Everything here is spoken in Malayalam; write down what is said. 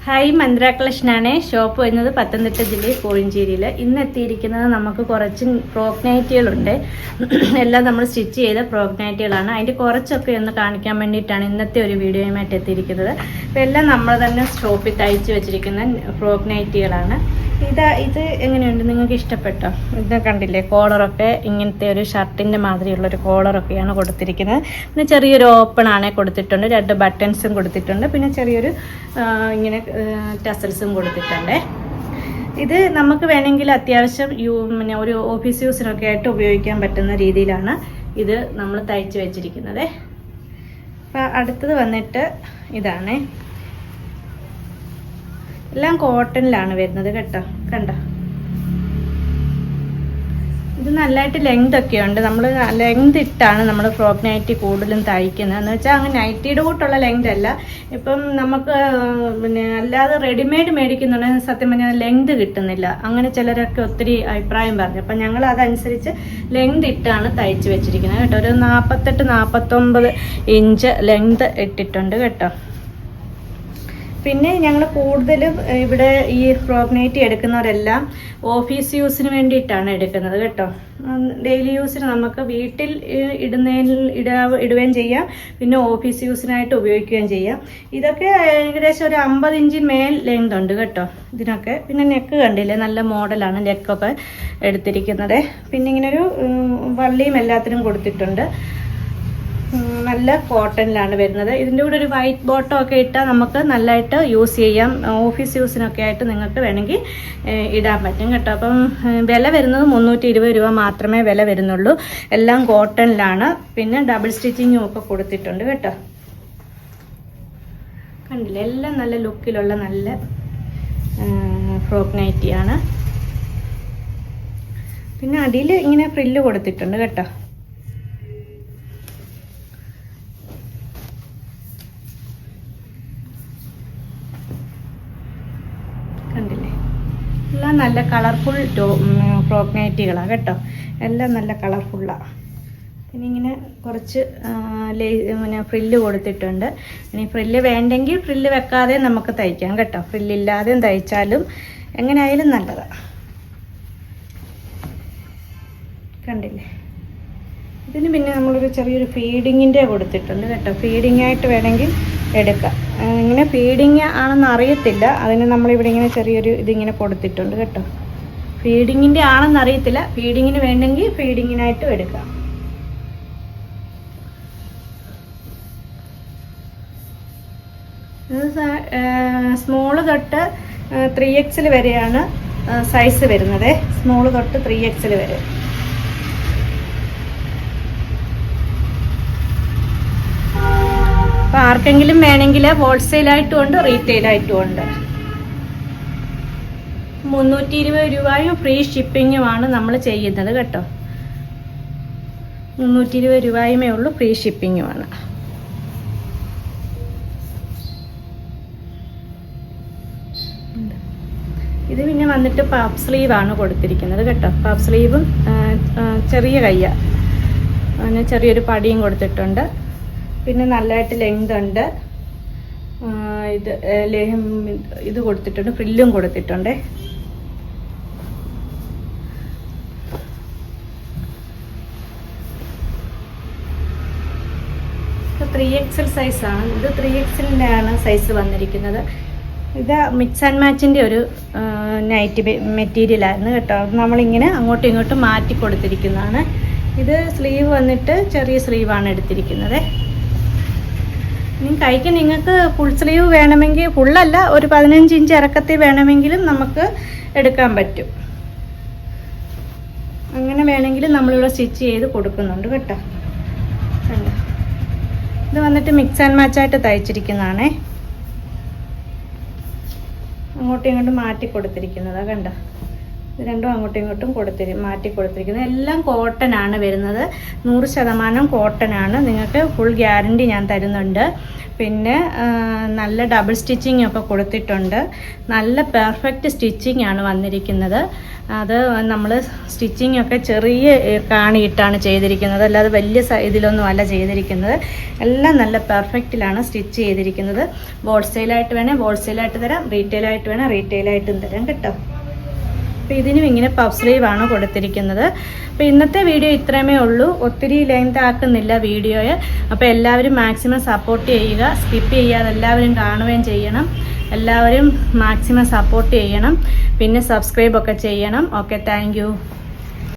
ഹായ്, മന്ദ്ര കളക്ഷനാണ്. ഷോപ്പ് വരുന്നത് പത്തനംതിട്ട ജില്ലയിൽ കോഴഞ്ചേരിയിൽ. ഇന്ന് എത്തിയിരിക്കുന്നത് നമുക്ക് കുറച്ച് ഫ്രോക്ക് നൈറ്റികളുണ്ട്. എല്ലാം നമ്മൾ സ്റ്റിച്ച് ചെയ്ത ഫ്രോക്ക് നൈറ്റികളാണ്. അതിൻ്റെ കുറച്ചൊക്കെ ഒന്ന് കാണിക്കാൻ വേണ്ടിയിട്ടാണ് ഇന്നത്തെ ഒരു വീഡിയോയുമായിട്ട് എത്തിയിരിക്കുന്നത്. അപ്പോൾ എല്ലാം നമ്മൾ തന്നെ ഷോപ്പിൽ തയ്ച്ച് വെച്ചിരിക്കുന്ന ഫ്രോക്ക് നൈറ്റികളാണ്. ഇത് എങ്ങനെയുണ്ട്? നിങ്ങൾക്ക് ഇഷ്ടപ്പെട്ടോ? ഇത് കണ്ടില്ലേ, കോളറൊക്കെ ഇങ്ങനത്തെ ഒരു ഷർട്ടിൻ്റെ മാതിരിയുള്ളൊരു കോളറൊക്കെയാണ് കൊടുത്തിരിക്കുന്നത്. പിന്നെ ചെറിയൊരു ഓപ്പണാണ് കൊടുത്തിട്ടുണ്ട്, 2 ബട്ടൺസും കൊടുത്തിട്ടുണ്ട്, പിന്നെ ചെറിയൊരു ഇങ്ങനെ ടസൽസും കൊടുത്തിട്ടുണ്ട്. ഇത് നമുക്ക് വേണമെങ്കിൽ അത്യാവശ്യം പിന്നെ ഒരു ഓഫീസ് യൂസിനൊക്കെ ആയിട്ട് ഉപയോഗിക്കാൻ പറ്റുന്ന രീതിയിലാണ് ഇത് നമ്മൾ തയ്ച്ച് വെച്ചിരിക്കുന്നത്. അപ്പം അടുത്തത് വന്നിട്ട് ഇതാണ്. എല്ലാം കോട്ടണിലാണ് വരുന്നത് കേട്ടോ. കണ്ടോ, ഇത് നല്ലതായിട്ട് ലെങ്ത് ഒക്കെ ഉണ്ട്. നമ്മൾ ലെങ്ത് ഇട്ടാണ് നമ്മൾ ഫ്രോക്ക് നൈറ്റി കൂടുതലും തയ്ക്കുന്നത്. എന്ന് വെച്ചാൽ അങ്ങനെ നൈറ്റിയുടെ കൂട്ടുള്ള ലെങ്ത് അല്ല. ഇപ്പം നമുക്ക് പിന്നെ അല്ലാതെ റെഡിമെയ്ഡ് മേടിക്കുന്നുണ്ടെങ്കിൽ സത്യം പറഞ്ഞാൽ ലെങ്ത് കിട്ടുന്നില്ല. അങ്ങനെ ചിലരൊക്കെ ഒത്തിരി അഭിപ്രായം പറഞ്ഞു. അപ്പം ഞങ്ങൾ അതനുസരിച്ച് ലെങ്ത് ഇട്ടാണ് തയ്ച്ച് വെച്ചിരിക്കുന്നത് കേട്ടോ. ഒരു 48-49 ഇഞ്ച് ലെങ്ത് ഇട്ടിട്ടുണ്ട് കേട്ടോ. പിന്നെ ഞങ്ങൾ കൂടുതലും ഇവിടെ ഈ ഫ്രോക്ക് നൈറ്റി എടുക്കുന്നവരെല്ലാം ഓഫീസ് യൂസിന് വേണ്ടിയിട്ടാണ് എടുക്കുന്നത് കേട്ടോ. ഡെയിലി യൂസിന് നമുക്ക് വീട്ടിൽ ഇടുകയും ചെയ്യാം, പിന്നെ ഓഫീസ് യൂസിനായിട്ട് ഉപയോഗിക്കുകയും ചെയ്യാം. ഇതൊക്കെ ഏകദേശം ഒരു 50 ഇഞ്ച് മേൽ ലെങ്ത് ഉണ്ട് കേട്ടോ ഇതിനൊക്കെ. പിന്നെ നെക്ക് കണ്ടില്ലേ, നല്ല മോഡലാണ് നെക്കൊക്കെ എടുത്തിരിക്കുന്നത്. പിന്നെ ഇങ്ങനൊരു വള്ളിയും എല്ലാത്തിനും കൊടുത്തിട്ടുണ്ട്. നല്ല കോട്ടണിലാണ് വരുന്നത്. ഇതിൻ്റെ കൂടെ ഒരു വൈറ്റ് ബോട്ടം ഒക്കെ ഇട്ടാൽ നമുക്ക് നല്ലതായിട്ട് യൂസ് ചെയ്യാം. ഓഫീസ് യൂസിനൊക്കെ ആയിട്ട് നിങ്ങൾക്ക് വേണമെങ്കിൽ ഇടാൻ പറ്റും കേട്ടോ. അപ്പം വില വരുന്നത് 320 രൂപ മാത്രമേ വില വരുന്നുള്ളൂ. എല്ലാം കോട്ടണിലാണ്. പിന്നെ ഡബിൾ സ്റ്റിച്ചിങ്ങും ഒക്കെ കൊടുത്തിട്ടുണ്ട് കേട്ടോ. കണ്ടില്ലേ, എല്ലാം നല്ല ലുക്കിലുള്ള നല്ല ഫ്രോക്ക് നൈറ്റിയാണ്. പിന്നെ അടിയിൽ ഇങ്ങനെ ഫ്രില്ല് കൊടുത്തിട്ടുണ്ട് കേട്ടോ. കണ്ടില്ലേ, എല്ലാം നല്ല കളർഫുൾ ഫ്രോക്ക് നൈറ്റികളാണ് കേട്ടോ. എല്ലാം നല്ല കളർഫുള്ളാണ്. പിന്നെ ഇങ്ങനെ കുറച്ച് പിന്നെ ഫ്രില്ല് കൊടുത്തിട്ടുണ്ട്. ഇനി ഫ്രില്ല് വേണ്ടെങ്കിൽ ഫ്രില്ല് വെക്കാതെ നമുക്ക് തയ്ക്കാം കേട്ടോ. ഫ്രില്ലില്ലാതെയും തയ്ച്ചാലും എങ്ങനെയായാലും നല്ലതാണ്. കണ്ടില്ലേ, ഇതിന് പിന്നെ നമ്മളൊരു ചെറിയൊരു ഫീഡിങ്ങിൻ്റെ കൊടുത്തിട്ടുണ്ട് കേട്ടോ. ഫീഡിങ് ആയിട്ട് വേണമെങ്കിൽ എടുക്കാം. ഇങ്ങനെ ഫീഡിങ് ആണെന്ന് അറിയത്തില്ല, അതിന് നമ്മളിവിടെ ഇങ്ങനെ ചെറിയൊരു ഇതിങ്ങനെ കൊടുത്തിട്ടുണ്ട് കേട്ടോ. ഫീഡിങ്ങിൻ്റെ ആണെന്ന് അറിയത്തില്ല, ഫീഡിങ്ങിന് വേണമെങ്കിൽ ഫീഡിങ്ങിനായിട്ടും എടുക്കാം. സ്മോള് തൊട്ട് 3XL വരെയാണ് സൈസ് വരുന്നത്. സ്മോള് തൊട്ട് 3XL വരെ. അപ്പോൾ ആർക്കെങ്കിലും വേണമെങ്കിൽ ഹോൾസെയിലായിട്ടും ഉണ്ട്, റീറ്റെയിലായിട്ടും ഉണ്ട്. 320 രൂപയും ഫ്രീ ഷിപ്പിങ്ങുമാണ് നമ്മൾ ചെയ്യുന്നത് കേട്ടോ. 320 രൂപയുമേ ഉള്ളൂ, ഫ്രീ ഷിപ്പിങ്ങുമാണ്. ഇത് പിന്നെ വന്നിട്ട് പഫ് സ്ലീവാണ് കൊടുത്തിരിക്കുന്നത് കേട്ടോ. പഫ് സ്ലീവും ചെറിയ കയ്യ, അങ്ങനെ ചെറിയൊരു പടിയും കൊടുത്തിട്ടുണ്ട്. പിന്നെ നല്ലതായിട്ട് ലെങ്ത് ഉണ്ട്. ഇത് കൊടുത്തിട്ടുണ്ട്, ഫ്രില്ലും കൊടുത്തിട്ടുണ്ട്. 3XL സൈസാണ് ഇത്. 3XLൻ്റെ ആണ് സൈസ് വന്നിരിക്കുന്നത്. ഇത് മിക്സ് ആൻഡ് മാച്ചിൻ്റെ ഒരു നൈറ്റ് മെറ്റീരിയലായിരുന്നു കേട്ടോ. അത് നമ്മളിങ്ങനെ അങ്ങോട്ടും ഇങ്ങോട്ടും മാറ്റി കൊടുത്തിരിക്കുന്നതാണ്. ഇത് സ്ലീവ് വന്നിട്ട് ചെറിയ സ്ലീവാണ് എടുത്തിരിക്കുന്നത്. ഇനി കൈക്ക് നിങ്ങൾക്ക് ഫുൾ സ്ലീവ് വേണമെങ്കിൽ, ഫുള്ളല്ല, ഒരു 15 ഇഞ്ച് ഇറക്കത്തിൽ വേണമെങ്കിലും നമുക്ക് എടുക്കാൻ പറ്റും. അങ്ങനെ വേണമെങ്കിലും നമ്മളിവിടെ സ്റ്റിച്ച് ചെയ്ത് കൊടുക്കുന്നുണ്ട് കേട്ടോ. ഇത് വന്നിട്ട് മിക്സ് ആൻഡ് മാച്ചായിട്ട് തയ്ച്ചിരിക്കുന്നതാണേ. അങ്ങോട്ടും ഇങ്ങോട്ടും മാറ്റി കൊടുത്തിരിക്കുന്നതാണ് കണ്ടോ. രണ്ടും അങ്ങോട്ടും ഇങ്ങോട്ടും മാറ്റി കൊടുത്തിരിക്കുന്നത്. എല്ലാം കോട്ടൺ ആണ് വരുന്നത്, 100% കോട്ടൺ ആണ്. നിങ്ങൾക്ക് ഫുൾ ഗ്യാരണ്ടി ഞാൻ തരുന്നുണ്ട്. പിന്നെ നല്ല ഡബിൾ സ്റ്റിച്ചിങ് ഒക്കെ കൊടുത്തിട്ടുണ്ട്. നല്ല പെർഫെക്റ്റ് സ്റ്റിച്ചിങ് ആണ് വന്നിരിക്കുന്നത്. അത് നമ്മൾ സ്റ്റിച്ചിങ് ഒക്കെ ചെറിയ കാണിയിട്ടാണ് ചെയ്തിരിക്കുന്നത്, അല്ലാതെ വലിയ ഇതിലൊന്നും അല്ല ചെയ്തിരിക്കുന്നത്. എല്ലാം നല്ല പെർഫെക്റ്റിലാണ് സ്റ്റിച്ച് ചെയ്തിരിക്കുന്നത്. ഹോൾസെയിലായിട്ട് വേണേൽ ഹോൾസെയിലായിട്ട് തരാം, റീറ്റെയിലായിട്ട് വേണേൽ റീറ്റെയിലായിട്ടും തരാം കേട്ടോ. അപ്പോൾ ഇതിനും ഇങ്ങനെ പഫ് സ്ലീവാണ് കൊടുത്തിരിക്കുന്നത്. അപ്പോൾ ഇന്നത്തെ വീഡിയോ ഇത്രയുമേ ഉള്ളൂ, ഒത്തിരി ലെങ്ത് ആക്കുന്നില്ല വീഡിയോയെ. അപ്പോൾ എല്ലാവരും മാക്സിമം സപ്പോർട്ട് ചെയ്യുക, സ്കിപ്പ് ചെയ്യാതെ എല്ലാവരും കാണുകയും ചെയ്യണം. എല്ലാവരും മാക്സിമം സപ്പോർട്ട് ചെയ്യണം, പിന്നെ സബ്സ്ക്രൈബ് ഒക്കെ ചെയ്യണം. Okay, thank you.